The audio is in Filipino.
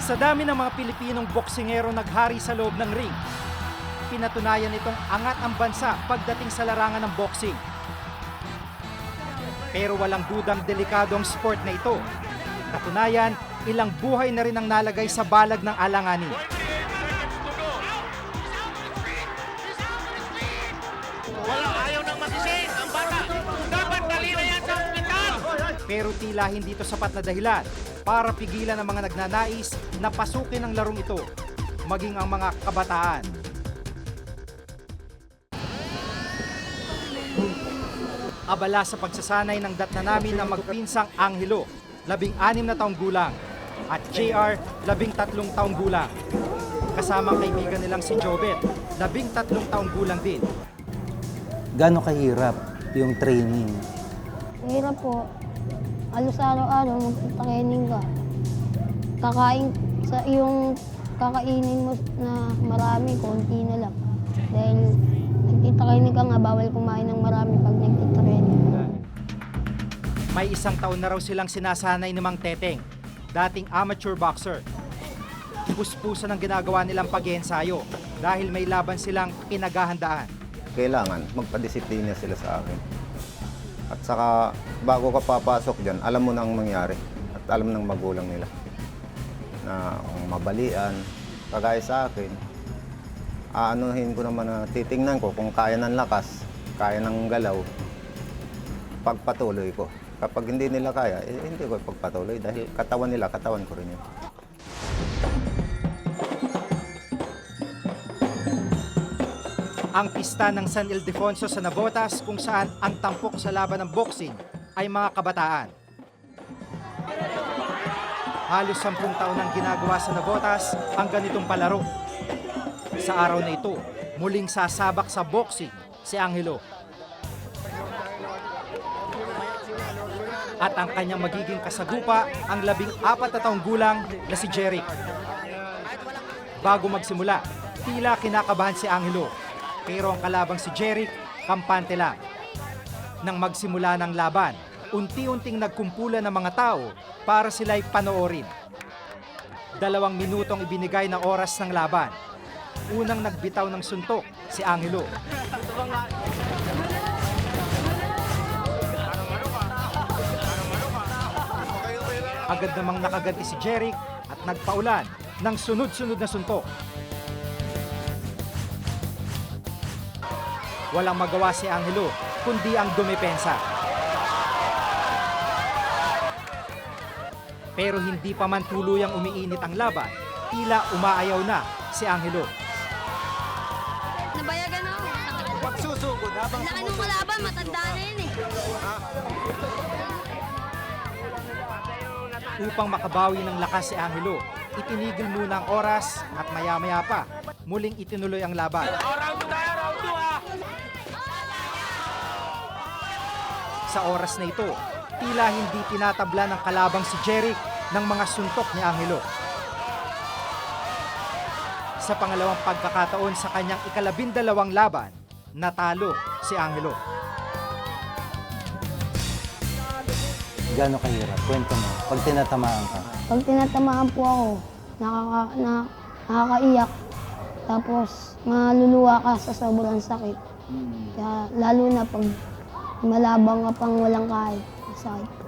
Sa dami ng mga Pilipinong boksingero naghari sa loob ng ring, pinatunayan itong angat ang bansa pagdating sa larangan ng boxing. Pero walang dudang delikado ang sport na ito. Katunayan, ilang buhay na rin ang nalagay sa balag ng alanganin. Wala, ayaw nang masising ang bata. Dapat dali na yan sa ospital. Pero tila hindi ito sapat na dahilan para pigilan ang mga nagnanais na pasukin ang larong ito, maging ang mga kabataan. Abala sa pagsasanay ng datna namin na magpinsang Angelo, 16 na taong gulang, at JR, 13 taong gulang. Kasama ang kaibigan nilang si Jobet, 13 taong gulang din. Gaano kahirap yung training? Hirap po. Halos araw-araw magtatraining ka. Kakain sa iyong kakainin mo na marami, konti na lang. Dahil nagtitraining ka nga, bawal kumain ng marami pag nagtitraining. May 1 taon na raw silang sinasanay ni Mang Teteng, dating amateur boxer. Puspusan ang ginagawa nilang pag-iensayo dahil may laban silang pinaghahandaan. Kailangan magpadisiplina sila sa akin. At saka bago ka papasok dyan, alam mo na ang mangyari at alam ng magulang nila na kung mabalian, kagaya sa akin, aanuhin ko naman na titingnan ko kung kaya ng lakas, kaya ng galaw, pagpatuloy ko. Kapag hindi nila kaya, hindi ko pagpatuloy dahil katawan nila, katawan ko rin yun. Ang pista ng San Ildefonso sa Navotas kung saan ang tampok sa laban ng boxing ay mga kabataan. Halos 10 taon nang ginagawa sa Navotas ang ganitong palaro. Sa araw na ito, muling sasabak sa boxing si Angelo. At ang kanyang magiging kasagupa ang 14 na taong gulang na si Jeric. Bago magsimula, tila kinakabahan si Angelo. Pero ang kalabang si Jeric, kampante lang. Nang magsimula ng laban, unti-unting nagkumpulan ng mga tao para sila'y panoorin. 2 minutong ibinigay na oras ng laban. Unang nagbitaw ng suntok si Angelo. Agad namang nakaganti si Jeric at nagpaulan ng sunod-sunod na suntok. Walang magawa si Angelo, kundi ang dumepensa. Pero hindi pa man tuluyang umiinit ang laban, tila umaayaw na si Angelo. Nabayagan ako. Pagsusugod habang Laki nung kalaban, matanda na yun eh. Upang makabawi ng lakas si Angelo, itinigil muna ang oras at maya-maya pa, muling itinuloy ang laban. round 2 tayo, round 2 ha. Sa oras na ito, tila hindi tinatabla ng kalabang si Jeric ng mga suntok ni Angelo. Sa pangalawang pagkakataon sa kanyang 12 laban, natalo si Angelo. Gaano kahirap? Kwento mo. Pag tinatamaan ka. Pag tinatamaan po ako, nakakaiyak. Tapos maluluwa ka sa sobrang sakit. Kaya lalo na pag malabang ka pang walang kahit sakit po.